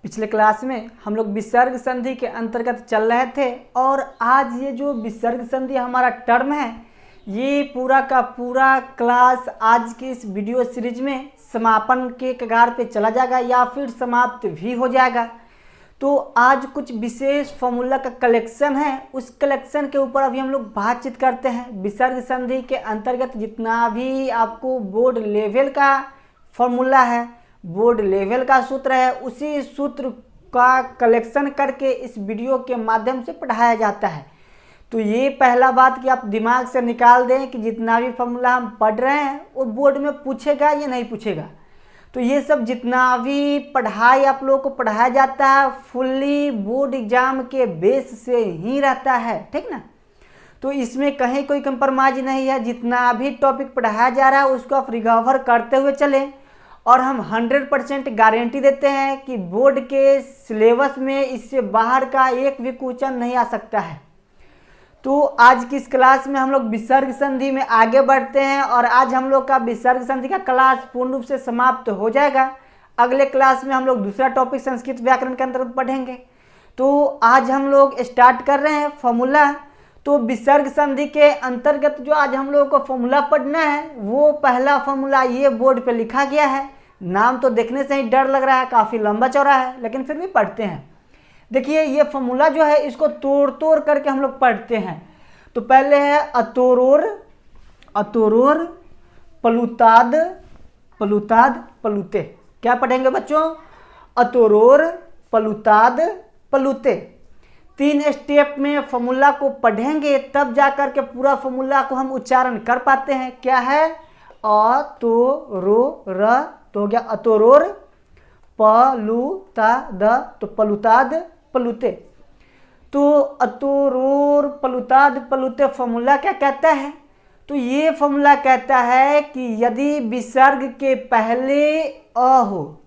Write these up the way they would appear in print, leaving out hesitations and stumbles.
पिछले क्लास में हम लोग विसर्ग संधि के अंतर्गत चल रहे थे और आज ये जो विसर्ग संधि हमारा टर्म है ये पूरा का पूरा क्लास आज की इस वीडियो सीरीज में समापन के कगार पे चला जाएगा या फिर समाप्त भी हो जाएगा। तो आज कुछ विशेष फॉर्मूला का कलेक्शन है, उस कलेक्शन के ऊपर अभी हम लोग बातचीत करते हैं। विसर्ग संधि के अंतर्गत जितना भी आपको बोर्ड लेवल का फॉर्मूला है, बोर्ड लेवल का सूत्र है, उसी सूत्र का कलेक्शन करके इस वीडियो के माध्यम से पढ़ाया जाता है। तो ये पहला बात कि आप दिमाग से निकाल दें कि जितना भी फॉर्मूला हम पढ़ रहे हैं वो बोर्ड में पूछेगा या नहीं पूछेगा। तो ये सब जितना भी पढ़ाई आप लोगों को पढ़ाया जाता है फुल्ली बोर्ड एग्जाम के बेस से ही रहता है, ठीक ना। तो इसमें कहीं कोई कंप्रोमाइज नहीं है। जितना भी टॉपिक पढ़ाया जा रहा है उसको आप रिकवर करते हुए चलें और हम 100% गारंटी देते हैं कि बोर्ड के सिलेबस में इससे बाहर का एक भी क्वेश्चन नहीं आ सकता है। तो आज की इस क्लास में हम लोग विसर्ग संधि में आगे बढ़ते हैं और आज हम लोग का विसर्ग संधि का क्लास पूर्ण रूप से समाप्त हो जाएगा। अगले क्लास में हम लोग दूसरा टॉपिक संस्कृत व्याकरण के अंतर्गत पढ़ेंगे। तो आज हम लोग स्टार्ट कर रहे हैं फॉर्मूला। तो विसर्ग संधि के अंतर्गत जो आज हम लोगों को फॉर्मूला पढ़ना है वो पहला फॉर्मूला ये बोर्ड पे लिखा गया है। नाम तो देखने से ही डर लग रहा है, काफ़ी लंबा चौड़ा है, लेकिन फिर भी पढ़ते हैं। देखिए ये फॉर्मूला जो है इसको तोड़ तोड़ करके हम लोग पढ़ते हैं। तो पहले है अतोरोर, अतोरोर पलुताद, पलुताद पलुते। क्या पढ़ेंगे बच्चों? अतोरोर पलुताद पलुते। 3 स्टेप में फॉर्मूला को पढ़ेंगे तब जाकर के पूरा फॉर्मूला को हम उच्चारण कर पाते हैं। क्या है? अ तो रो र तो हो गया अतोरोर, पलुताद तो पलुताद पलुते। तो अतोरोर पलुताद पलुते फॉर्मूला क्या कहता है? तो ये फॉर्मूला कहता है कि यदि विसर्ग के पहले अ हो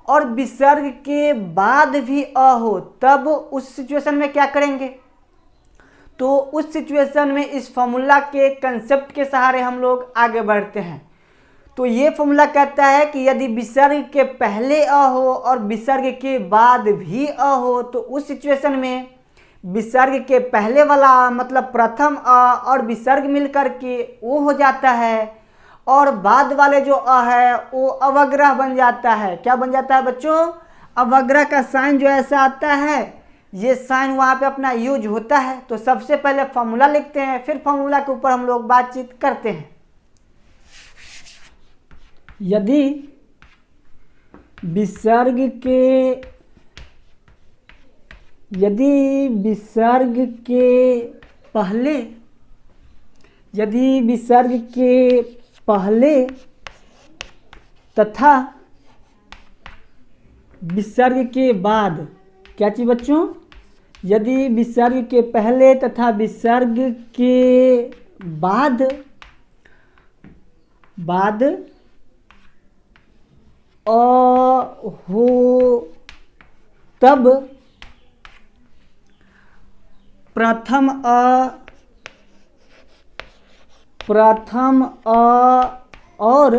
और विसर्ग के बाद भी अ हो तब उस सिचुएशन में क्या करेंगे। तो उस सिचुएशन में इस फॉर्मूला के कंसेप्ट के सहारे हम लोग आगे बढ़ते हैं। तो ये फॉर्मूला कहता है कि यदि विसर्ग के पहले अ हो और विसर्ग के बाद भी अ हो तो उस सिचुएशन में विसर्ग के पहले वाला मतलब प्रथम अ और विसर्ग मिलकर के ओ हो जाता है और बाद वाले जो अ है वो अवग्रह बन जाता है। क्या बन जाता है बच्चों? अवग्रह का साइन जो ऐसा आता है ये साइन वहाँ पे अपना यूज होता है। तो सबसे पहले फॉर्मूला लिखते हैं, फिर फॉर्मूला के ऊपर हम लोग बातचीत करते हैं। यदि विसर्ग के पहले तथा विसर्ग के बाद, क्या चीज बच्चों? यदि विसर्ग के पहले तथा विसर्ग के बाद अ हो तब प्रथम अ और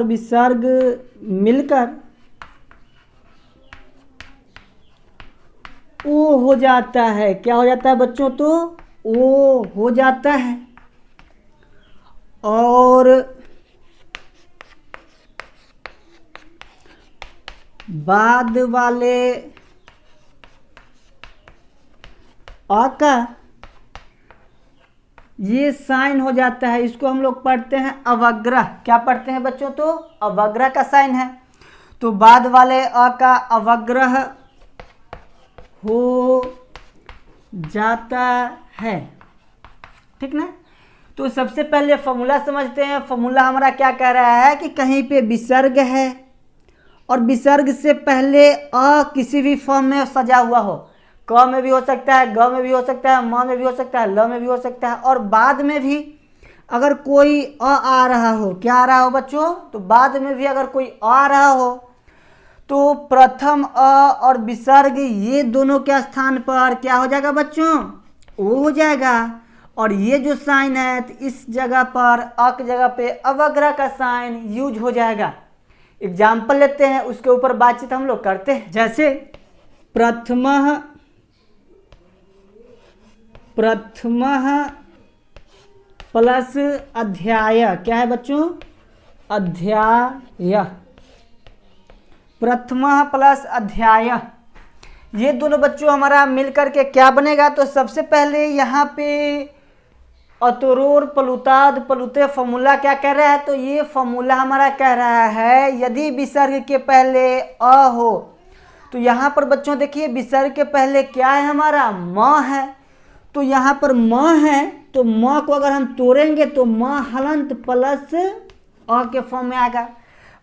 विसर्ग मिलकर ओ हो जाता है। क्या हो जाता है बच्चों? तो ओ हो जाता है और बाद वाले आ का ये साइन हो जाता है। इसको हम लोग पढ़ते हैं अवग्रह। क्या पढ़ते हैं बच्चों? तो अवग्रह का साइन है। तो बाद वाले अ का अवग्रह हो जाता है, ठीक ना। तो सबसे पहले फॉर्मूला समझते हैं। फॉर्मूला हमारा क्या कह रहा है कि कहीं पे विसर्ग है और विसर्ग से पहले अ किसी भी फॉर्म में सजा हुआ हो, क में भी हो सकता है, ग में भी हो सकता है, म में भी हो सकता है, ल में भी हो सकता है और बाद में भी अगर कोई अ आ रहा हो। क्या आ रहा हो बच्चों? तो बाद में भी अगर कोई आ रहा हो तो प्रथम अ और विसर्ग ये दोनों के स्थान पर क्या हो जाएगा बच्चों? ओ हो जाएगा। और ये जो साइन है तो इस जगह पर अ की जगह पे अवग्रह का साइन यूज हो जाएगा। एग्जाम्पल लेते हैं, उसके ऊपर बातचीत हम लोग करते हैं। जैसे प्रथमः प्लस अध्याय, क्या है बच्चों? अध्याय। प्रथमः प्लस अध्याय, ये दोनों बच्चों हमारा मिलकर के क्या बनेगा? तो सबसे पहले यहाँ पे अतरोर प्लुताद प्लुते फॉर्मूला क्या कह रहा है? तो ये फॉर्मूला हमारा कह रहा है यदि विसर्ग के पहले अ हो, तो यहाँ पर बच्चों देखिए विसर्ग के पहले क्या है हमारा? म है। तो यहाँ पर म है, तो म को अगर हम तोड़ेंगे तो म हलंत प्लस अ के फॉर्म में आएगा।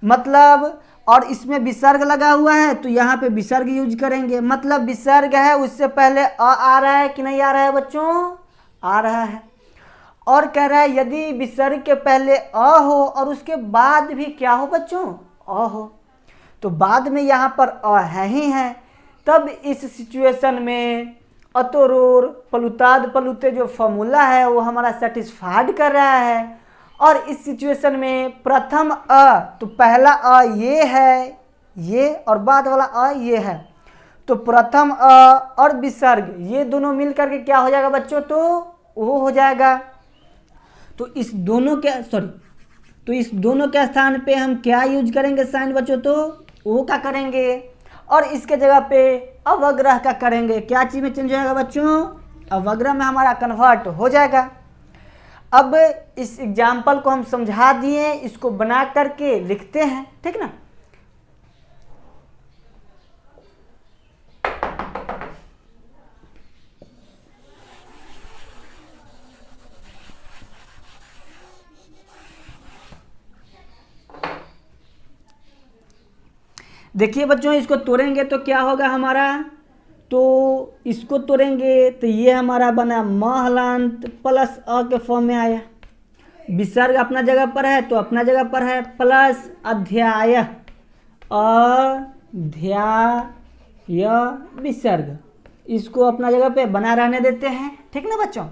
मतलब और इसमें विसर्ग लगा हुआ है तो यहाँ पे विसर्ग यूज करेंगे। मतलब विसर्ग है उससे पहले अ आ रहा है कि नहीं आ रहा है बच्चों? आ रहा है। और कह रहा है यदि विसर्ग के पहले अ हो और उसके बाद भी क्या हो बच्चों? अ हो, तो बाद में यहाँ पर अ है ही है। तब इस सिचुएशन में अतोरोर प्लुताद प्लुते जो फॉर्मूला है वो हमारा सेटिस्फाइड कर रहा है। और इस सिचुएशन में प्रथम अ, तो पहला अ ये है, ये, और बाद वाला अ ये है, तो प्रथम अ और विसर्ग ये दोनों मिल करके क्या हो जाएगा बच्चों? तो वो हो जाएगा। तो इस दोनों के स्थान पे हम क्या यूज करेंगे साइन बच्चों? तो वो का करेंगे, और इसके जगह पे अवग्रह का करेंगे। क्या चीज में चेंज हो जाएगा बच्चों? अवग्रह में हमारा कन्वर्ट हो जाएगा। अब इस एग्जाम्पल को हम समझा दिए, इसको बना करके लिखते हैं, ठीक ना? देखिए बच्चों, इसको तोड़ेंगे तो क्या होगा हमारा? तो इसको तोड़ेंगे तो ये हमारा बना म हलंत प्लस अ के फॉर्म में आया। विसर्ग अपना जगह पर है तो अपना जगह पर है, प्लस अध्याय, अध्याय विसर्ग, इसको अपना जगह पे बना रहने देते हैं, ठीक ना बच्चों?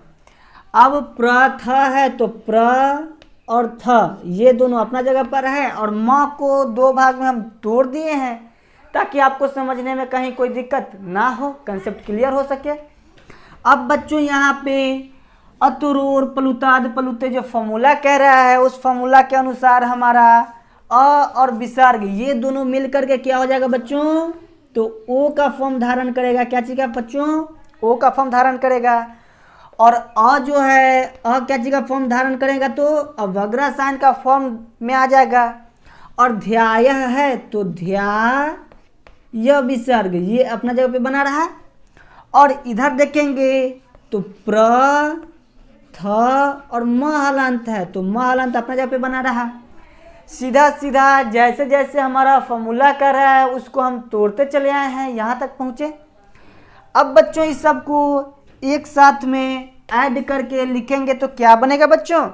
अब प्रथ है तो प्र और थ ये दोनों अपना जगह पर है, और म को दो भाग में हम तोड़ दिए हैं ताकि आपको समझने में कहीं कोई दिक्कत ना हो, कंसेप्ट क्लियर हो सके। अब बच्चों यहाँ पे अतुरूर प्लुताद प्लुते जो फॉर्मूला कह रहा है उस फॉर्मूला के अनुसार हमारा अ और विसर्ग ये दोनों मिल करके क्या हो जाएगा बच्चों? तो ओ का फॉर्म धारण करेगा। क्या चीज का बच्चों? ओ का फॉर्म धारण करेगा। और अ जो है अ क्या चीज का फॉर्म धारण करेगा? तो अवग्रह साइन का फॉर्म में आ जाएगा। और ध्याय है तो ध्याय विसर्ग ये अपना जगह पे बना रहा। और इधर देखेंगे तो प्र थ और म हलंत है तो म हलंत अपना जगह पे बना रहा। सीधा सीधा जैसे जैसे हमारा फॉर्मूला कर रहा है उसको हम तोड़ते चले आए हैं, यहाँ तक पहुँचे। अब बच्चों इस सब को एक साथ में ऐड करके लिखेंगे तो क्या बनेगा बच्चों?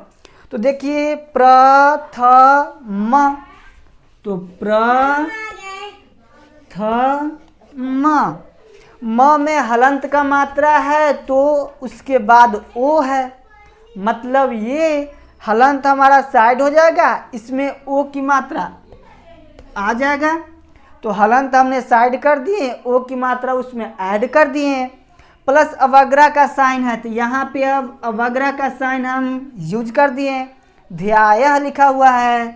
तो देखिए प्रथम, तो प्रथम म में हलंत का मात्रा है तो उसके बाद ओ है, मतलब ये हलंत हमारा साइड हो जाएगा, इसमें ओ की मात्रा आ जाएगा। तो हलंत हमने साइड कर दिए, ओ की मात्रा उसमें ऐड कर दिए। प्लस अवग्रह का साइन है तो यहाँ पे अब अवग्रह का साइन हम यूज कर दिए। ध्याय लिखा हुआ है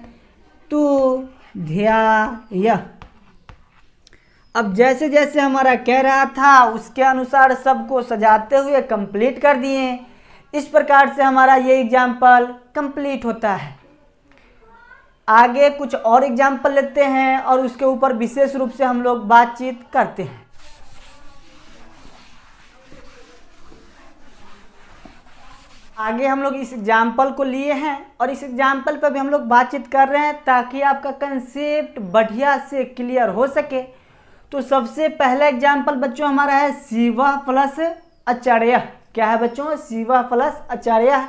तो ध्याय। अब जैसे जैसे हमारा कह रहा था उसके अनुसार सबको सजाते हुए कंप्लीट कर दिए। इस प्रकार से हमारा ये एग्जाम्पल कंप्लीट होता है। आगे कुछ और एग्जाम्पल लेते हैं और उसके ऊपर विशेष रूप से हम लोग बातचीत करते हैं। आगे हम लोग इस एग्जाम्पल को लिए हैं और इस एग्जाम्पल पर भी हम लोग बातचीत कर रहे हैं ताकि आपका कंसेप्ट बढ़िया से क्लियर हो सके। तो सबसे पहला एग्जाम्पल बच्चों हमारा है शिवः प्लस आचार्य। क्या है बच्चों? शिवः प्लस आचार्य,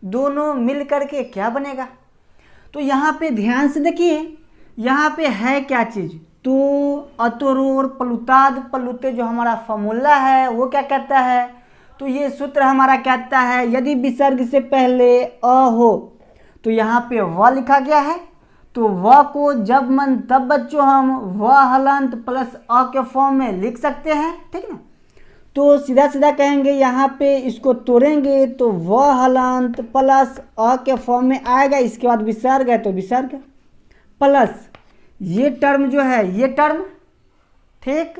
दोनों मिल करके क्या बनेगा? तो यहाँ पे ध्यान से देखिए, यहाँ पे है क्या चीज? तो अतुरूर प्लुताद प्लुते जो हमारा फॉर्मूला है वो क्या कहता है? तो ये सूत्र हमारा कहता है यदि विसर्ग से पहले अ हो तो यहाँ पे व लिखा गया है, तो व को जब मन तब बच्चों हम व हलंत प्लस अ के फॉर्म में लिख सकते हैं, ठीक ना। तो सीधा सीधा कहेंगे यहाँ पे इसको तोड़ेंगे तो व हलंत प्लस अ के फॉर्म में आएगा। इसके बाद विसर्ग है तो विसर्ग प्लस ये टर्म जो है ये टर्म, ठीक,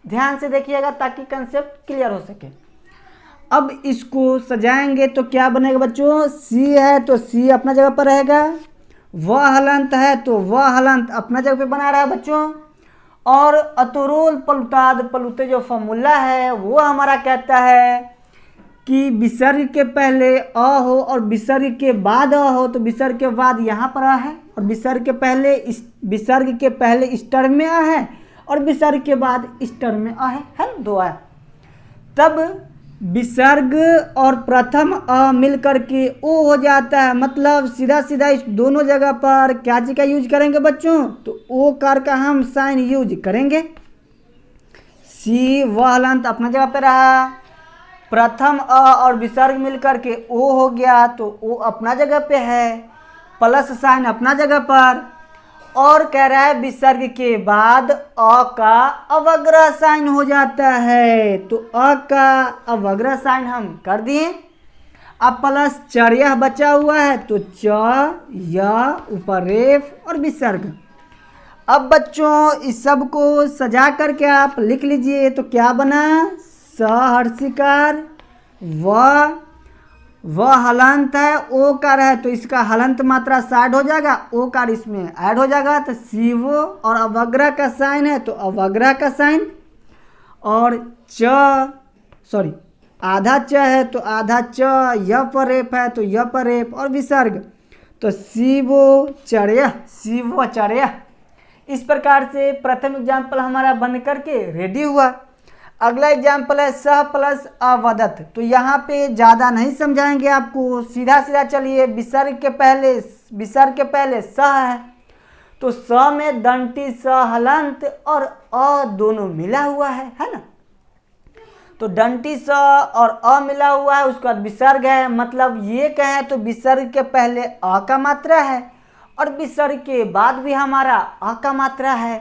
ध्यान से देखिएगा ताकि कंसेप्ट क्लियर हो सके। अब इसको सजाएंगे तो क्या बनेगा बच्चों, सी है तो सी अपना जगह पर रहेगा, व हलंत है तो व हलंत अपना जगह पे बना रहा है बच्चों। और अतुरोल पलुताद पलुते जो फॉर्मूला है वो हमारा कहता है कि विसर्ग के पहले अ हो और विसर्ग के बाद अ हो, तो विसर्ग के बाद यहाँ पर अ है और विसर्ग के पहले इस टर्म में अ है और विसर्ग के बाद इस टर्म में अ है ना, दो अ। तब विसर्ग और प्रथम अ मिल करके ओ हो जाता है, मतलब सीधा सीधा इस दोनों जगह पर क्या चीज का यूज करेंगे बच्चों, तो ओ कार का हम साइन यूज करेंगे। सी व हलंत अपना जगह पे रहा, प्रथम अ और विसर्ग मिल करके ओ हो गया तो ओ अपना जगह पे है, प्लस साइन अपना जगह पर, और कह रहा है विसर्ग के बाद अ का अवग्रह साइन हो जाता है, तो अ का अवग्रह साइन हम कर दिए। अब प्लस चर्या बचा हुआ है तो च या ऊपर रेफ और विसर्ग। अब बच्चों इस सब को सजा करके आप लिख लीजिए तो क्या बना, स हर्षिकार व हलंत है, ओ कार है तो इसका हलंत मात्रा साइड हो जाएगा, ओ कार इसमें ऐड हो जाएगा, तो सीवो और अवग्रह का साइन है तो अवग्रह का साइन, और आधा च है तो आधा च, य पर रेप है तो य पर रेप और विसर्ग, तो शिवो चर्या। इस प्रकार से प्रथम एग्जाम्पल हमारा बन करके रेडी हुआ। अगला एग्जाम्पल है सह प्लस अवदत, तो यहाँ पे ज़्यादा नहीं समझाएंगे आपको, सीधा सीधा चलिए। विसर्ग के पहले सह है तो स में दंती स हलंत और अ दोनों मिला हुआ है ना, तो दंती स और अ मिला हुआ है, उसके बाद विसर्ग है, मतलब ये कहें तो विसर्ग के पहले अ का मात्रा है और विसर्ग के बाद भी हमारा अ का मात्रा है।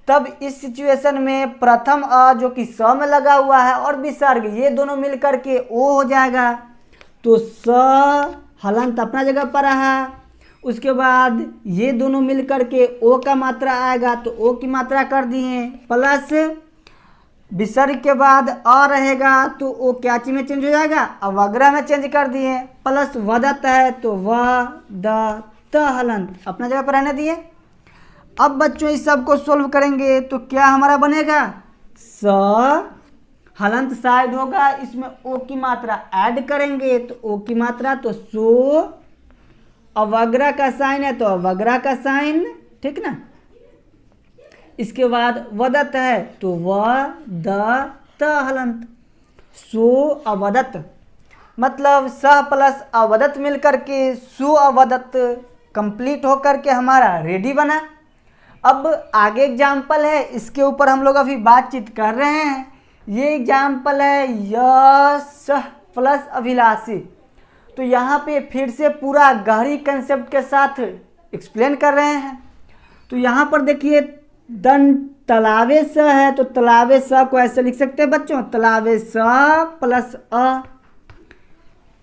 तब इस सिचुएशन में प्रथम अ जो कि स में लगा हुआ है और विसर्ग ये दोनों मिलकर के ओ हो जाएगा, तो स हलंत अपना जगह पर रहा, उसके बाद ये दोनों मिलकर के ओ का मात्रा आएगा तो ओ की मात्रा कर दिए, प्लस विसर्ग के बाद अ रहेगा तो ओ क्या चीज में चेंज हो जाएगा, अवग्रह में चेंज कर दिए, प्लस वदत है तो व द त हलंत अपना जगह पर रहने दिए। अब बच्चों इस सब को सोल्व करेंगे तो क्या हमारा बनेगा, स हलंत साइड होगा, इसमें ओ की मात्रा ऐड करेंगे तो ओ की मात्रा, तो सो अवग्रह का साइन है तो अवग्रह का साइन, ठीक ना। इसके बाद वदत है तो व द त हलंत, सो अवदत, मतलब स प्लस अवदत मिलकर के सु अवदत कंप्लीट होकर के हमारा रेडी बना। अब आगे एग्जाम्पल है, इसके ऊपर हम लोग अभी बातचीत कर रहे हैं। ये एग्जाम्पल है यश प्लस अभिलाषी, तो यहाँ पे फिर से पूरा गहरी कंसेप्ट के साथ एक्सप्लेन कर रहे हैं। तो यहाँ पर देखिए तलावे स है तो तलावे स को ऐसे लिख सकते हैं बच्चों, तलावे स प्लस अ।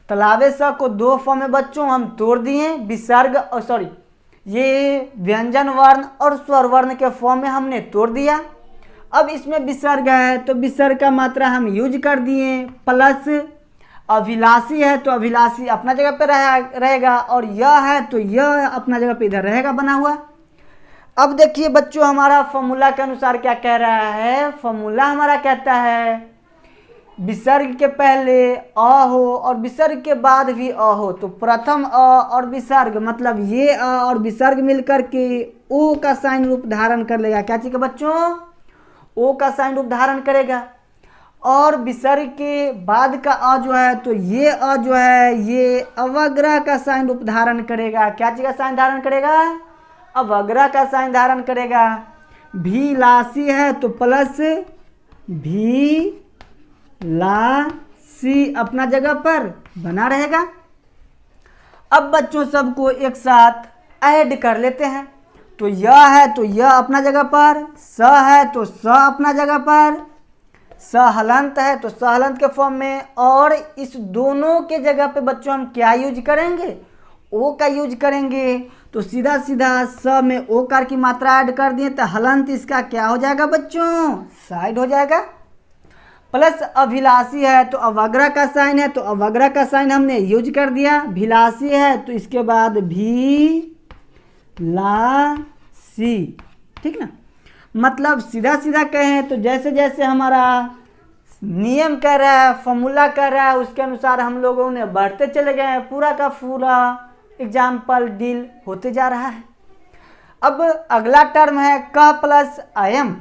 तलावे स को दो फॉर्म में बच्चों हम तोड़ दिए, विसर्ग और ये व्यंजन वर्ण और स्वर वर्ण के फॉर्म में हमने तोड़ दिया। अब इसमें विसर्ग है तो विसर्ग का मात्रा हम यूज कर दिए, प्लस अभिलाषी है तो अभिलाषी अपना जगह पे रहेगा, और यह है तो यह अपना जगह पे इधर रहेगा बना हुआ। अब देखिए बच्चों हमारा फॉर्मूला के अनुसार क्या कह रहा है, फॉर्मूला हमारा कहता है विसर्ग के पहले अ हो और विसर्ग के बाद भी अ हो, तो प्रथम अ और विसर्ग, मतलब ये अ और विसर्ग मिलकर के ओ का साइन रूप धारण कर लेगा। क्या चीज बच्चों, ओ का साइन रूप धारण करेगा। और विसर्ग के बाद का अ जो है तो ये अ जो है ये अवग्रह का साइन रूप धारण करेगा। क्या चीज का साइन धारण करेगा, अवग्रह का साइन धारण करेगा। भी लासी है तो प्लस भी ला सी अपना जगह पर बना रहेगा। अब बच्चों सबको एक साथ ऐड कर लेते हैं। तो यह है तो यह अपना जगह पर, स है तो स अपना जगह पर, स हलंत है तो स हलंत के फॉर्म में, और इस दोनों के जगह पे बच्चों हम क्या यूज करेंगे, ओ का यूज करेंगे। तो सीधा सीधा स में ओ कार की मात्रा ऐड कर दिए तो हलंत इसका क्या हो जाएगा बच्चों, साइड हो जाएगा। प्लस अभिलाषी है तो अवग्रह का साइन है, तो अवग्रह का साइन हमने यूज कर दिया। भिलाषी है तो इसके बाद भी ला सी, ठीक ना। मतलब सीधा सीधा कहें तो जैसे जैसे हमारा नियम कह रहा है, फॉर्मूला कह रहा है, उसके अनुसार हम लोगों ने बढ़ते चले गए हैं। पूरा का पूरा एग्जाम्पल डील होते जा रहा है। अब अगला टर्म है क प्लस अयम।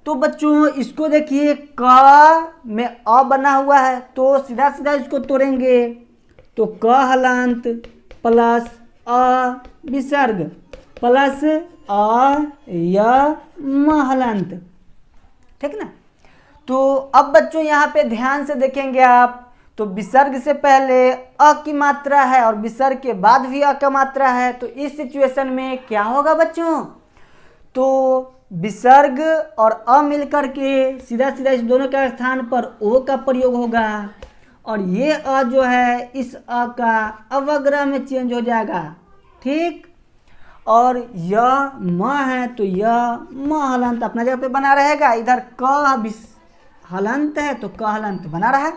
तो बच्चों इसको देखिए, क में अ बना हुआ है तो सीधा सीधा इसको तोड़ेंगे तो क हलंत प्लस अ विसर्ग प्लस अ य म हलंत, ठीक ना। तो अब बच्चों यहाँ पे ध्यान से देखेंगे आप, तो विसर्ग से पहले अ की मात्रा है और विसर्ग के बाद भी अ का मात्रा है। तो इस सिचुएशन में क्या होगा बच्चों, तो विसर्ग और अ मिलकर के सीधा सीधा इस दोनों के स्थान पर ओ का प्रयोग होगा, और ये अ जो है इस अ का अवग्रह में चेंज हो जाएगा, ठीक। और यह म है तो यह म हलंत अपना जगह पे बना रहेगा। इधर क हलंत है तो क हलंत बना रहा है।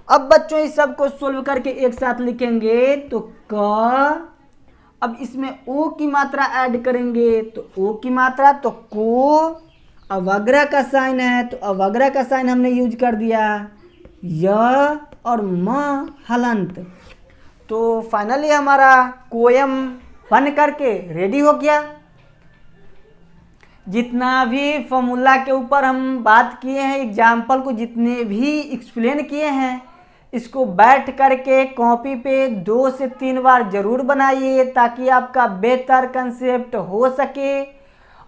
अब बच्चों इस सब को सोल्व करके एक साथ लिखेंगे तो क, अब इसमें ओ की मात्रा ऐड करेंगे तो ओ की मात्रा, तो को अवग्रह का साइन है तो अवग्रह का साइन हमने यूज कर दिया, य और म हलंत। तो फाइनली हमारा कोयम बन करके रेडी हो गया। जितना भी फॉर्मूला के ऊपर हम बात किए हैं, एग्जाम्पल को जितने भी एक्सप्लेन किए हैं, इसको बैठ करके कॉपी पे 2 से 3 बार ज़रूर बनाइए ताकि आपका बेहतर कंसेप्ट हो सके।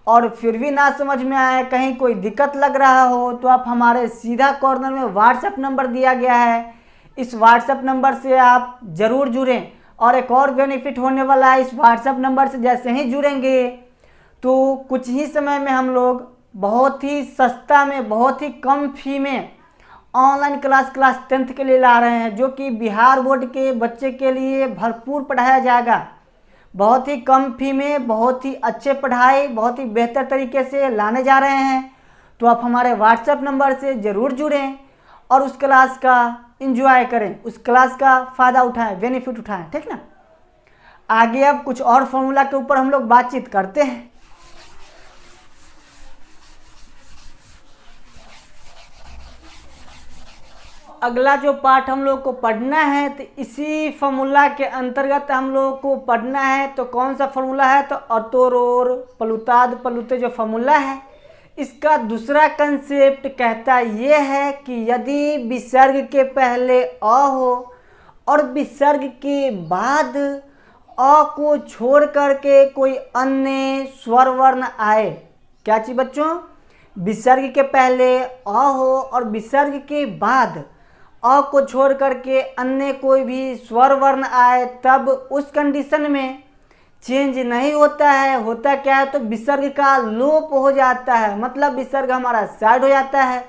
और फिर भी ना समझ में आए, कहीं कोई दिक्कत लग रहा हो, तो आप हमारे सीधा कॉर्नर में व्हाट्सएप नंबर दिया गया है, इस व्हाट्सएप नंबर से आप ज़रूर जुड़ें। और एक और बेनिफिट होने वाला है, इस व्हाट्सएप नंबर से जैसे ही जुड़ेंगे तो कुछ ही समय में हम लोग बहुत ही सस्ता में, बहुत ही कम फी में ऑनलाइन क्लास 10th के लिए ला रहे हैं, जो कि बिहार बोर्ड के बच्चे के लिए भरपूर पढ़ाया जाएगा। बहुत ही कम फी में बहुत ही अच्छे पढ़ाई बहुत ही बेहतर तरीके से लाने जा रहे हैं। तो आप हमारे व्हाट्सएप नंबर से ज़रूर जुड़ें और उस क्लास का एंजॉय करें, उस क्लास का फ़ायदा उठाएं, बेनिफिट उठाएं, ठीक ना। आगे अब कुछ और फॉर्मूला के ऊपर हम लोग बातचीत करते हैं। अगला जो पार्ट हम लोग को पढ़ना है तो इसी फॉर्मूला के अंतर्गत हम लोग को पढ़ना है। तो कौन सा फॉर्मूला है, तो अतोरोर पलुताद पलुते जो फॉर्मूला है, इसका दूसरा कंसेप्ट कहता ये है कि यदि विसर्ग के पहले अ हो और विसर्ग के बाद अ को छोड़ करके कोई अन्य स्वर वर्ण आए, क्या चीज बच्चों, विसर्ग के पहले अ हो और विसर्ग के बाद अ को छोड़ करके अन्य कोई भी स्वर वर्ण आए, तब उस कंडीशन में चेंज नहीं होता है। होता क्या है, तो विसर्ग का लोप हो जाता है, मतलब विसर्ग हमारा साइड हो जाता है।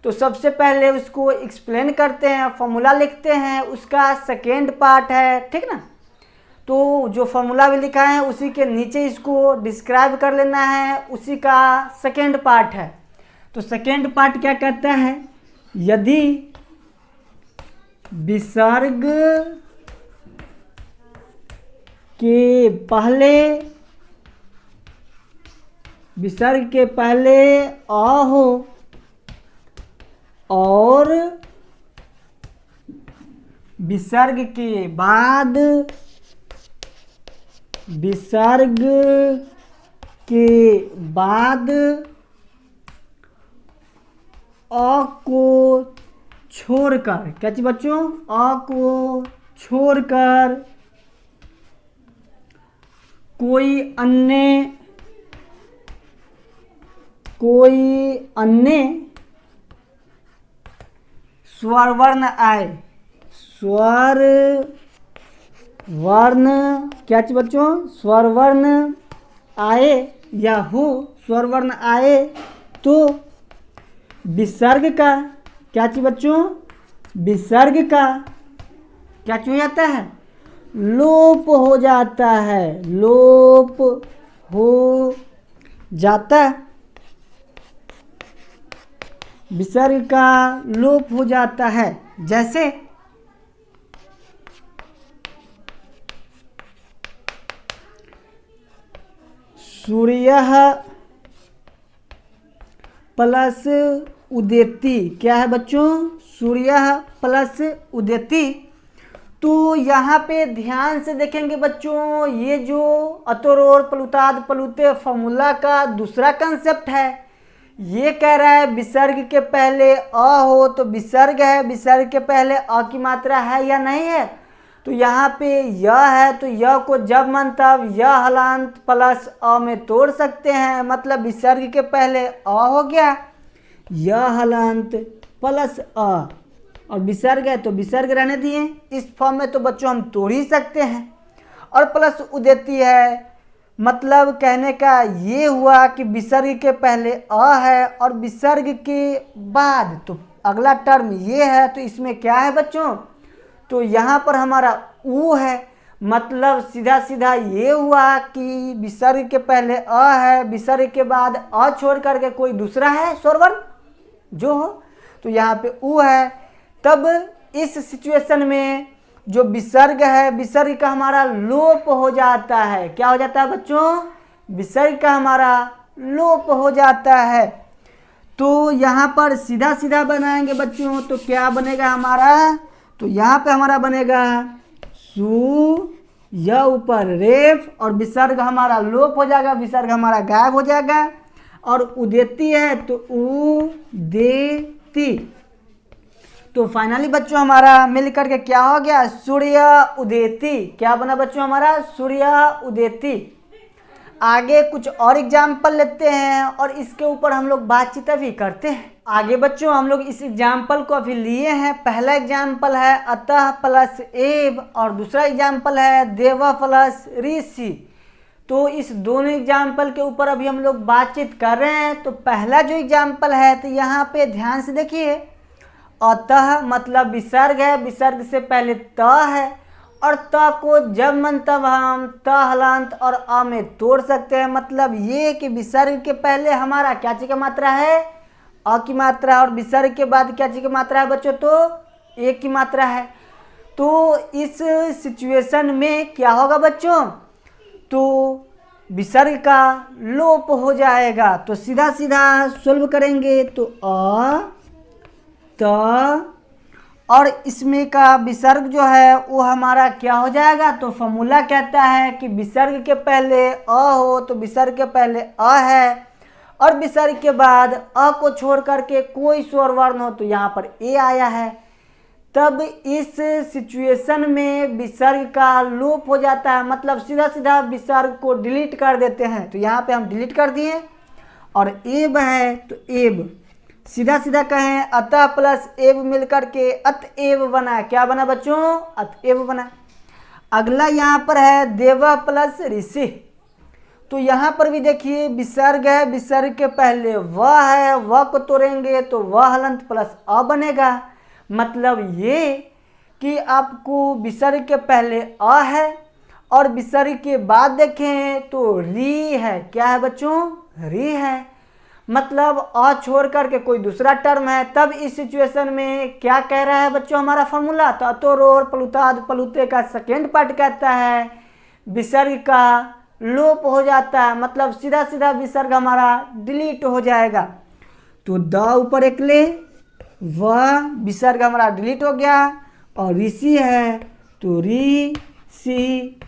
तो सबसे पहले उसको एक्सप्लेन करते हैं, फॉर्मूला लिखते हैं, उसका सेकेंड पार्ट है, ठीक ना। तो जो फॉर्मूला भी लिखा है उसी के नीचे इसको डिस्क्राइब कर लेना है, उसी का सेकेंड पार्ट है। तो सेकेंड पार्ट क्या कहता है, यदि विसर्ग के पहले अ हो और विसर्ग के बाद अ को छोड़कर, क्या चीज बच्चों, अ को छोड़कर कोई अन्य स्वर वर्ण आए, स्वर वर्ण क्या चीज बच्चों, स्वर वर्ण आए या हो, स्वर वर्ण आए तो विसर्ग का क्या चीज बच्चों, विसर्ग का क्या चीज हो जाता है, लोप हो जाता है, लोप हो जाता है, विसर्ग का लोप हो जाता है। जैसे सूर्यः प्लस उदेति, क्या है बच्चों, सूर्यः प्लस उदेति। तो यहाँ पे ध्यान से देखेंगे बच्चों, ये जो अतोरोर प्लुताद प्लुते फॉर्मूला का दूसरा कंसेप्ट है, ये कह रहा है विसर्ग के पहले अ हो तो विसर्ग है, विसर्ग के पहले अ की मात्रा है या नहीं है। तो यहाँ पे य है तो य को जब मन तब य हलांत प्लस अ में तोड़ सकते हैं, मतलब विसर्ग के पहले अ हो गया, य हलांत प्लस अ, और विसर्ग है तो विसर्ग रहने दिए, इस फॉर्म में तो बच्चों हम तोड़ ही सकते हैं। और प्लस उदेति है, मतलब कहने का ये हुआ कि विसर्ग के पहले अ है और विसर्ग के बाद तो अगला टर्म ये है, तो इसमें क्या है बच्चों, तो यहाँ पर हमारा ऊ है, मतलब सीधा सीधा ये हुआ कि विसर्ग के पहले अ है, विसर्ग के बाद अ छोड़ करके कोई दूसरा है स्वर वर्ण जो हो, तो यहाँ पे ऊ है। तब इस सिचुएशन में जो विसर्ग है, विसर्ग का हमारा लोप हो जाता है, क्या हो जाता है बच्चों, विसर्ग का हमारा लोप हो जाता है। तो यहाँ पर सीधा सीधा बनाएंगे बच्चों तो क्या बनेगा हमारा, तो यहाँ पे हमारा बनेगा सु या ऊपर रेफ और विसर्ग हमारा लोप हो जाएगा, विसर्ग हमारा गायब हो जाएगा। और उदेति है तो उ दे ती। तो फाइनली बच्चों हमारा मिल करके क्या हो गया, सूर्य उदेति। क्या बना बच्चों हमारा, सूर्य उदेति। आगे कुछ और एग्जाम्पल लेते हैं और इसके ऊपर हम लोग बातचीत भी करते हैं। आगे बच्चों हम लोग इस एग्जाम्पल को अभी लिए हैं। पहला एग्जाम्पल है अतः प्लस एव और दूसरा एग्जाम्पल है देव प्लस ऋषि। तो इस दोनों एग्जाम्पल के ऊपर अभी हम लोग बातचीत कर रहे हैं। तो पहला जो एग्जाम्पल है तो यहाँ पे ध्यान से देखिए, अतः मतलब विसर्ग है, विसर्ग से पहले त है और त को जब मन तब हम त हलांत और अ में तोड़ सकते हैं। मतलब ये कि विसर्ग के पहले हमारा क्या चीज की मात्रा है, अ की मात्रा, और विसर्ग के बाद क्या चीज की मात्रा है बच्चों, तो ए की मात्रा है। तो इस सिचुएशन में क्या होगा बच्चों, तो विसर्ग का लोप हो जाएगा। तो सीधा सीधा सोल्व करेंगे तो अ त और इसमें का विसर्ग जो है वो हमारा क्या हो जाएगा, तो फॉर्मूला कहता है कि विसर्ग के पहले अ हो तो विसर्ग के पहले अ है और विसर्ग के बाद अ को छोड़ करके कोई स्वर वर्ण हो तो यहाँ पर ए आया है। तब इस सिचुएशन में विसर्ग का लोप हो जाता है, मतलब सीधा सीधा विसर्ग को डिलीट कर देते हैं। तो यहाँ पे हम डिलीट कर दिए और एब है तो एब, सीधा सीधा कहें अतः प्लस एव मिलकर के अतएव बना। क्या बना बच्चों, अतएव बना। अगला यहाँ पर है देव प्लस ऋषि। तो यहाँ पर भी देखिए विसर्ग है, विसर्ग के पहले वह है, वह को तोड़ेंगे तो वह हलंत प्लस अ बनेगा। मतलब ये कि आपको विसर्ग के पहले अ है और विसर्ग के बाद देखें तो री है। क्या है बच्चों, री है, मतलब अ छोड़ करके कोई दूसरा टर्म है। तब इस सिचुएशन में क्या कह रहा है बच्चों हमारा फॉर्मूला, तो अतोरोर प्लुताद प्लुते का सेकेंड पार्ट कहता है विसर्ग का लोप हो जाता है, मतलब सीधा सीधा विसर्ग हमारा डिलीट हो जाएगा। तो द ऊपर एक ले, वह विसर्ग हमारा डिलीट हो गया और ऋषि है तो री सी,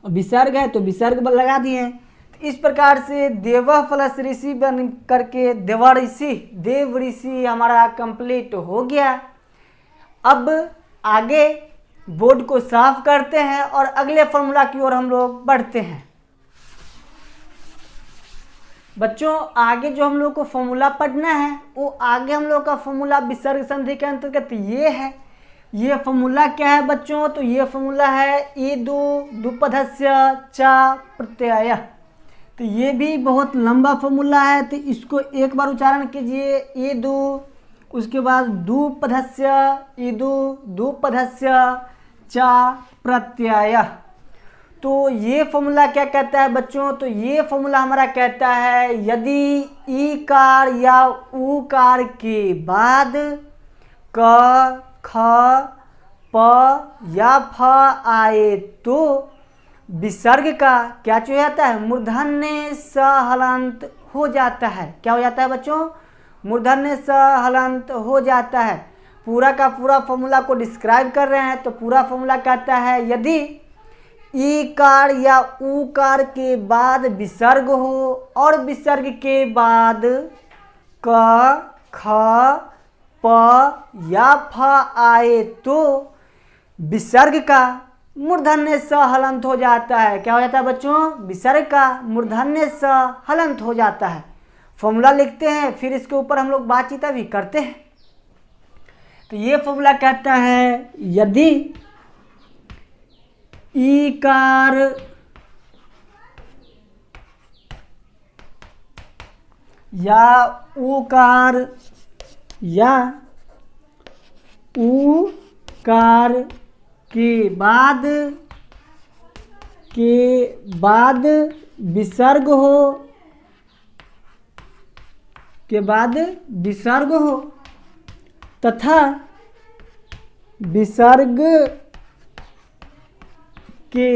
विसर्ग है तो विसर्ग लगा दिए। इस प्रकार से देव प्लस ऋषि बन करके देवऋषि, देव ऋषि हमारा कंप्लीट हो गया। अब आगे बोर्ड को साफ करते हैं और अगले फॉर्मूला की ओर हम लोग बढ़ते हैं। बच्चों आगे जो हम लोग को फॉर्मूला पढ़ना है वो आगे हम लोग का फॉर्मूला विसर्ग संधि के अंतर्गत ये है। ये फॉर्मूला क्या है बच्चों? तो ये फॉर्मूला है ईदु दुपधस्य चा प्रत्यय। तो ये भी बहुत लंबा फॉर्मूला है, तो इसको एक बार उच्चारण कीजिए। ईदु, उसके बाद दुपधस्य, ईदु दुपधस्य चा प्रत्यय। तो ये फॉर्मूला क्या कहता है बच्चों? तो ये फॉर्मूला हमारा कहता है यदि ईकार या ऊकार के बाद क ख प या फ आए तो विसर्ग का क्या हो जाता है? मूर्धन्य स हलंत हो जाता है। क्या हो जाता है बच्चों? मूर्धन्य स हलंत हो जाता है। पूरा का पूरा फॉर्मूला को डिस्क्राइब कर रहे हैं। तो पूरा फॉर्मूला कहता है यदि ईकार या ऊकार के बाद विसर्ग हो और विसर्ग के बाद क ख प या फ आए तो विसर्ग का मूर्धन्य स हलंत हो जाता है। क्या हो जाता है बच्चों? विसर्ग का मूर्धन्य स हलंत हो जाता है। फॉर्मूला लिखते हैं, फिर इसके ऊपर हम लोग बातचीत भी करते हैं। तो ये फॉर्मूला कहता है यदि ईकार या ऊकार या ऊकार के बाद विसर्ग हो तथा विसर्ग के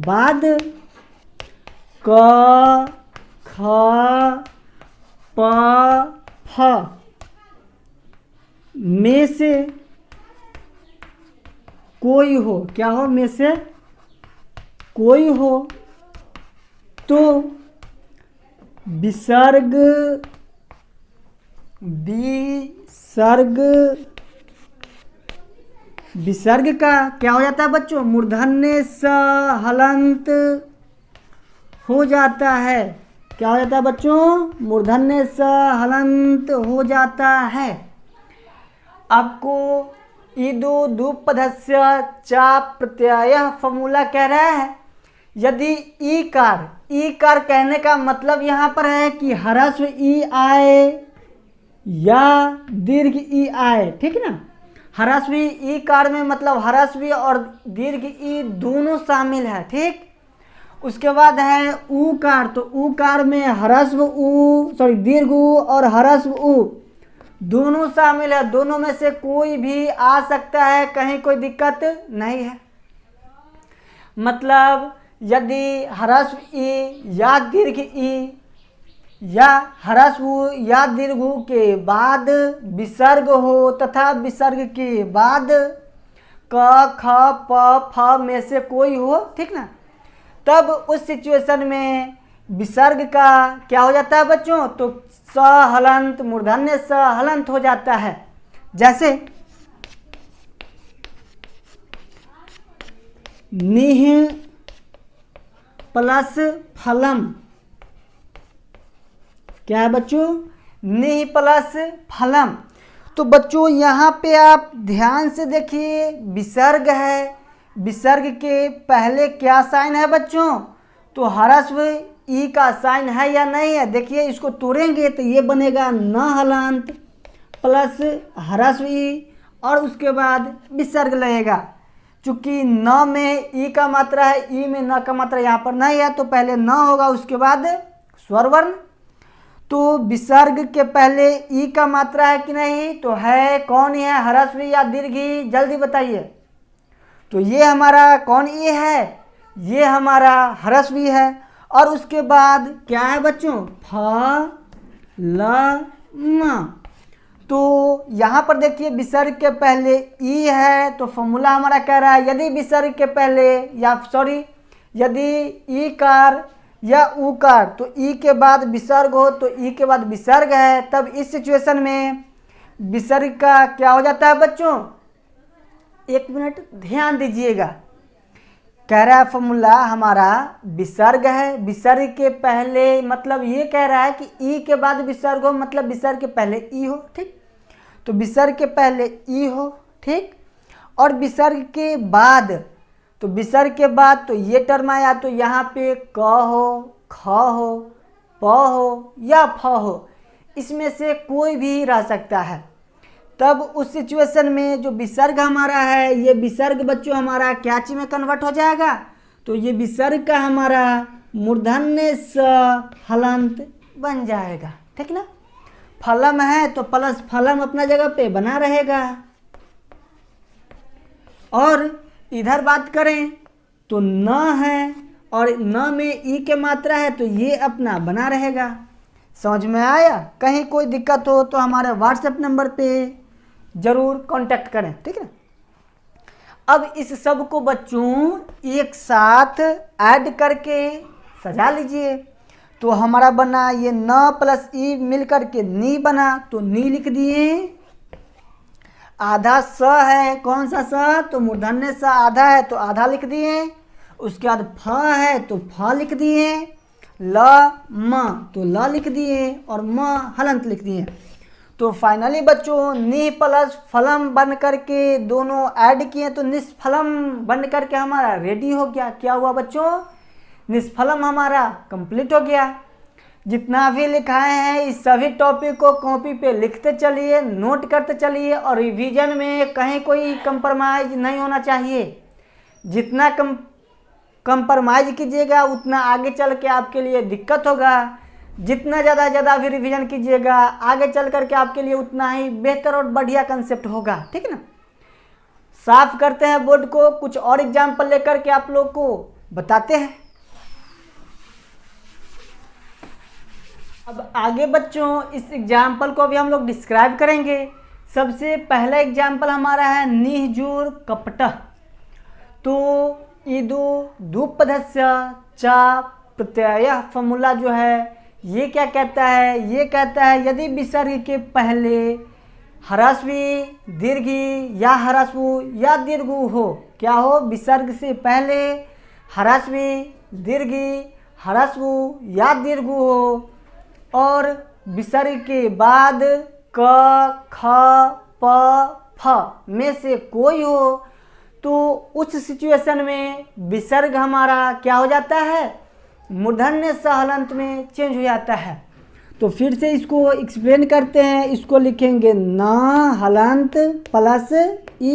बाद क ख प फ में से कोई हो। क्या हो? में से कोई हो तो विसर्ग का क्या हो जाता है बच्चों? मूर्धन्य स हलंत हो जाता है। क्या हो जाता है बच्चों? मूर्धन्य स हलंत हो जाता है। आपको ईदु दुपधस्य चा प्रत्यय फॉर्मूला कह रहा है यदि ईकार कहने का मतलब यहाँ पर है कि ह्रस्व ई आए या दीर्घ ई आए, ठीक है ना। ह्रस्व ईकार में मतलब ह्रस्व और दीर्घ ई दोनों शामिल है, ठीक। उसके बाद है ऊकार, तो ऊकार में दीर्घ ऊ और ह्रस्व ऊ दोनों शामिल है। दोनों में से कोई भी आ सकता है, कहीं कोई दिक्कत नहीं है। मतलब यदि ह्रस्व ई या दीर्घ ई या ह्रस्व ऊ या दीर्घ ऊ के बाद विसर्ग हो तथा विसर्ग के बाद क ख प फ में से कोई हो, ठीक ना, तब उस सिचुएशन में विसर्ग का क्या हो जाता है बच्चों? तो स हलंत, मूर्धन्य स हलंत हो जाता है। जैसे निह प्लस फलम, क्या है बच्चों? निह प्लस फलम। तो बच्चों यहाँ पे आप ध्यान से देखिए, विसर्ग है, विसर्ग के पहले क्या साइन है बच्चों? तो ह्रस्व ई का साइन है या नहीं है? देखिए इसको तोड़ेंगे तो ये बनेगा न हलंत प्लस ह्रस्व ई और उसके बाद विसर्ग लगेगा। चूंकि न में ई का मात्रा है, ई में न का मात्रा यहाँ पर नहीं है, तो पहले न होगा उसके बाद स्वर वर्ण। तो विसर्ग के पहले ई का मात्रा है कि नहीं? तो है। कौन है? ह्रस्व या दीर्घ ई? जल्दी बताइए। तो ये हमारा कौन ई है? ये हमारा ह्रस्व ई है। और उसके बाद क्या है बच्चों? फ ल म। तो यहाँ पर देखिए विसर्ग के पहले ई है, तो फॉर्मूला हमारा कह रहा है यदि विसर्ग के पहले यदि ईकार या ऊकार, तो ई के बाद विसर्ग हो, तो ई के बाद विसर्ग है, तब इस सिचुएशन में विसर्ग का क्या हो जाता है बच्चों? एक मिनट ध्यान दीजिएगा। कह रहा है फॉर्मूला हमारा विसर्ग है, विसर्ग के पहले मतलब ये कह रहा है कि ई के बाद विसर्ग हो, मतलब विसर्ग के पहले ई हो, ठीक। तो विसर्ग के पहले ई हो, ठीक। और विसर्ग के बाद, तो विसर्ग के बाद तो ये टर्म आया, तो यहाँ पे क हो, ख हो, प हो या फ हो, इसमें से कोई भी रह सकता है। तब उस सिचुएशन में जो विसर्ग हमारा है, ये विसर्ग बच्चों हमारा क्या चीज में कन्वर्ट हो जाएगा, तो ये विसर्ग का हमारा मूर्धन्य स हलंत बन जाएगा, ठीक ना। फलम है तो प्लस फलम अपना जगह पे बना रहेगा। और इधर बात करें तो न है और न में ई के मात्रा है, तो ये अपना बना रहेगा। समझ में आया? कहीं कोई दिक्कत हो तो हमारे व्हाट्सएप नंबर पे जरूर कांटेक्ट करें, ठीक है। अब इस सब को बच्चों एक साथ ऐड करके सजा लीजिए, तो हमारा बना ये न प्लस ई मिल करके नी बना, तो नी लिख दिए। आधा स है, कौन सा स, तो मूर्धन्य स आधा है तो आधा लिख दिए। उसके बाद फ है तो फ लिख दिए। ल म तो ल लिख दिए और म हलंत लिख दिए। तो फाइनली बच्चों नि प्लस फलम बन करके दोनों ऐड किए तो निष्फलम बन करके हमारा रेडी हो गया। क्या हुआ बच्चों? निष्फलम हमारा कंप्लीट हो गया। जितना भी लिखाए हैं इस सभी टॉपिक को कॉपी पे लिखते चलिए, नोट करते चलिए और रिवीजन में कहीं कोई कंप्रोमाइज नहीं होना चाहिए। जितना कंप्रोमाइज कीजिएगा उतना आगे चल के आपके लिए दिक्कत होगा। जितना ज़्यादा भी रिवीजन कीजिएगा आगे चल करके आपके लिए उतना ही बेहतर और बढ़िया कंसेप्ट होगा, ठीक है ना। साफ करते हैं बोर्ड को, कुछ और एग्जाम्पल लेकर के आप लोग को बताते हैं। अब आगे बच्चों इस एग्जाम्पल को भी हम लोग डिस्क्राइब करेंगे। सबसे पहला एग्जाम्पल हमारा है निहजूर कपट। तो ईदु दुपदस्य चा प्रत्यय फॉर्मूला जो है ये क्या कहता है? ये कहता है यदि विसर्ग के पहले ह्रस्वी दीर्घी या ह्रस्व या दीर्घु हो। क्या हो? विसर्ग से पहले ह्रस्वी दीर्घी ह्रस्व या दीर्घु हो और विसर्ग के बाद क ख प फ में से कोई हो, तो उस सिचुएशन में विसर्ग हमारा क्या हो जाता है? मूर्धन्य स हलंत में चेंज हो जाता है। तो फिर से इसको एक्सप्लेन करते हैं। इसको लिखेंगे न हलंत प्लस ई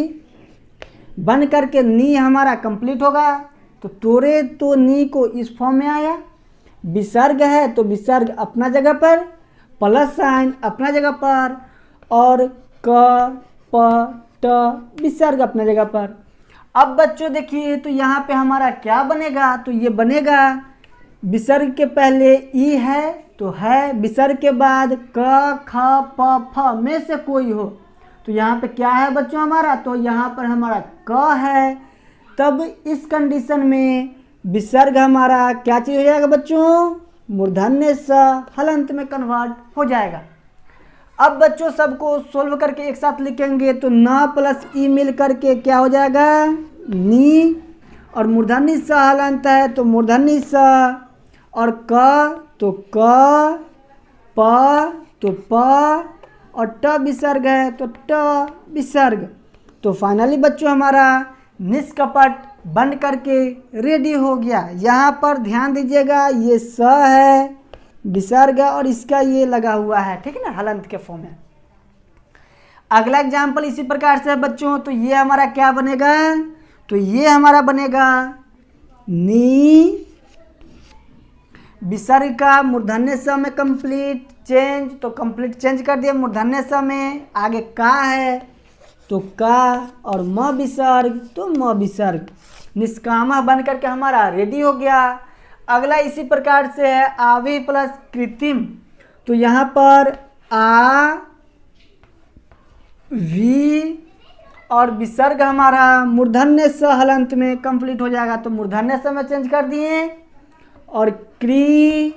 बन करके नी हमारा कंप्लीट होगा। तो तोरे तो नी को इस फॉर्म में आया। विसर्ग है तो विसर्ग अपना जगह पर, प्लस साइन अपना जगह पर और क प ट विसर्ग अपना जगह पर। अब बच्चों देखिए तो यहाँ पे हमारा क्या बनेगा? तो ये बनेगा विसर्ग के पहले ई है तो है, विसर्ग के बाद क ख प फ में से कोई हो। तो यहाँ पे क्या है बच्चों हमारा? तो यहाँ पर हमारा क है। तब इस कंडीशन में विसर्ग हमारा क्या चीज हो जाएगा बच्चों? मूर्धन्य स हलंत में कन्वर्ट हो जाएगा। अब बच्चों सबको सोल्व करके एक साथ लिखेंगे तो न प्लस ई मिल करके क्या हो जाएगा? नी और मूर्धन्य स हलंत है तो मूर्धन्य स और क तो क प तो प और ट विसर्ग है तो ट विसर्ग। तो फाइनली बच्चों हमारा निष्कपट बन करके रेडी हो गया। यहाँ पर ध्यान दीजिएगा ये स है विसर्ग और इसका ये लगा हुआ है, ठीक है ना, हलंत के फॉर्म में। अगला एग्जाम्पल इसी प्रकार से है बच्चों। तो ये हमारा क्या बनेगा? तो ये हमारा बनेगा नी विसर्ग का मूर्धन्य स में कंप्लीट चेंज, तो कंप्लीट चेंज कर दिया मूर्धन्य स में। आगे का है तो का और म विसर्ग तो म विसर्ग। निष्कामा बन करके हमारा रेडी हो गया। अगला इसी प्रकार से है आवी प्लस कृत्रिम। तो यहाँ पर आ वी और विसर्ग हमारा मूर्धन्य स हलंत में कंप्लीट हो जाएगा। तो मूर्धन्य स में चेंज कर दिए और क्री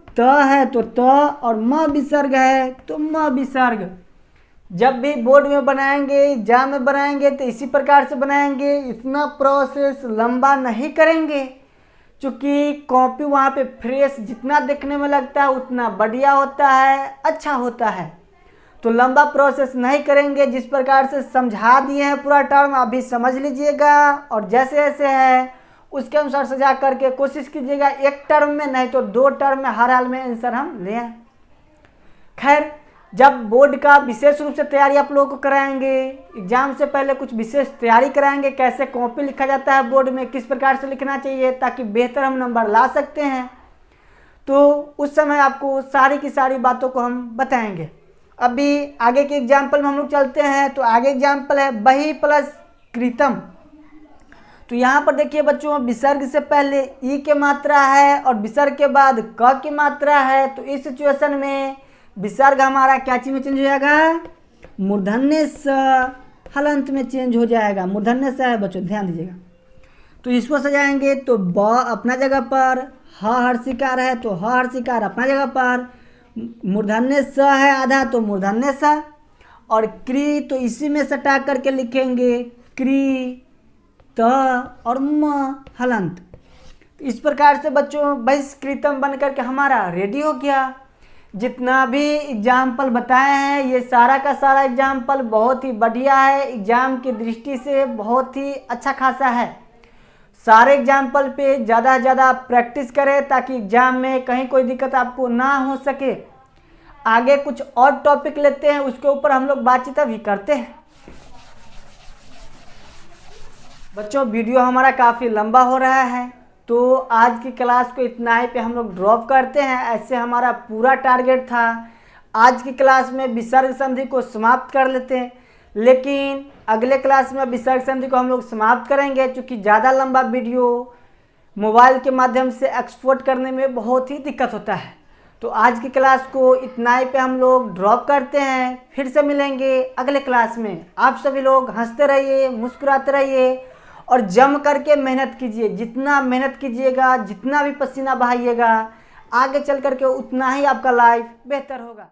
त है तो त और म विसर्ग है तो म विसर्ग। जब भी बोर्ड में बनाएंगे, एग्जाम में बनाएंगे तो इसी प्रकार से बनाएंगे, इतना प्रोसेस लंबा नहीं करेंगे, क्योंकि कॉपी वहाँ पे फ्रेश जितना देखने में लगता है उतना बढ़िया होता है, अच्छा होता है। तो लंबा प्रोसेस नहीं करेंगे, जिस प्रकार से समझा दिए हैं पूरा टर्म अभी समझ लीजिएगा और जैसे जैसे है उसके अनुसार सजा करके कोशिश कीजिएगा एक टर्म में नहीं तो 2 टर्म में हर हाल में आंसर हम ले आए। खैर, जब बोर्ड का विशेष रूप से तैयारी आप लोगों को कराएंगे, एग्जाम से पहले कुछ विशेष तैयारी कराएंगे, कैसे कॉपी लिखा जाता है बोर्ड में, किस प्रकार से लिखना चाहिए ताकि बेहतर हम नंबर ला सकते हैं, तो उस समय आपको सारी की सारी बातों को हम बताएंगे। अभी आगे के एग्जाम्पल में हम लोग चलते हैं। तो आगे एग्जाम्पल है बही प्लस कृतम। तो यहाँ पर देखिए बच्चों, विसर्ग से पहले ई के मात्रा है और विसर्ग के बाद क की मात्रा है। तो इस सिचुएशन में विसर्ग हमारा क्या चीज में चेंज हो जाएगा, मूर्धन्य स हलंत में चेंज हो जाएगा। मूर्धन्य स है बच्चों, ध्यान दीजिएगा। तो इसको सजाएंगे तो ब अपना जगह पर, ह हर्षिकार है तो ह हर्षिकार अपना जगह पर, मूर्धन्य स है आधा तो मूर्धन्य स, और क्री तो इसी में सटा करके लिखेंगे क्री त और म हलंत। इस प्रकार से बच्चों बहिष्कृतम बन करके हमारा रेडी हो गया। जितना भी एग्जाम्पल बताए हैं ये सारा का सारा एग्जाम्पल बहुत ही बढ़िया है, एग्जाम की दृष्टि से बहुत ही अच्छा खासा है। सारे एग्जाम्पल पे ज़्यादा से ज़्यादा प्रैक्टिस करें ताकि एग्जाम में कहीं कोई दिक्कत आपको ना हो सके। आगे कुछ और टॉपिक लेते हैं, उसके ऊपर हम लोग बातचीत अभी करते हैं। बच्चों, वीडियो हमारा काफ़ी लंबा हो रहा है तो आज की क्लास को इतना ही पे हम लोग ड्रॉप करते हैं। ऐसे हमारा पूरा टारगेट था आज की क्लास में विसर्ग संधि को समाप्त कर लेते हैं, लेकिन अगले क्लास में विसर्ग संधि को हम लोग समाप्त करेंगे, क्योंकि ज़्यादा लंबा वीडियो मोबाइल के माध्यम से एक्सपोर्ट करने में बहुत ही दिक्कत होता है। तो आज की क्लास को इतना ही पे हम लोग ड्रॉप करते हैं। फिर से मिलेंगे अगले क्लास में। आप सभी लोग हंसते रहिए, मुस्कुराते रहिए और जम करके मेहनत कीजिए। जितना मेहनत कीजिएगा, जितना भी पसीना बहाइएगा, आगे चल करके उतना ही आपका लाइफ बेहतर होगा।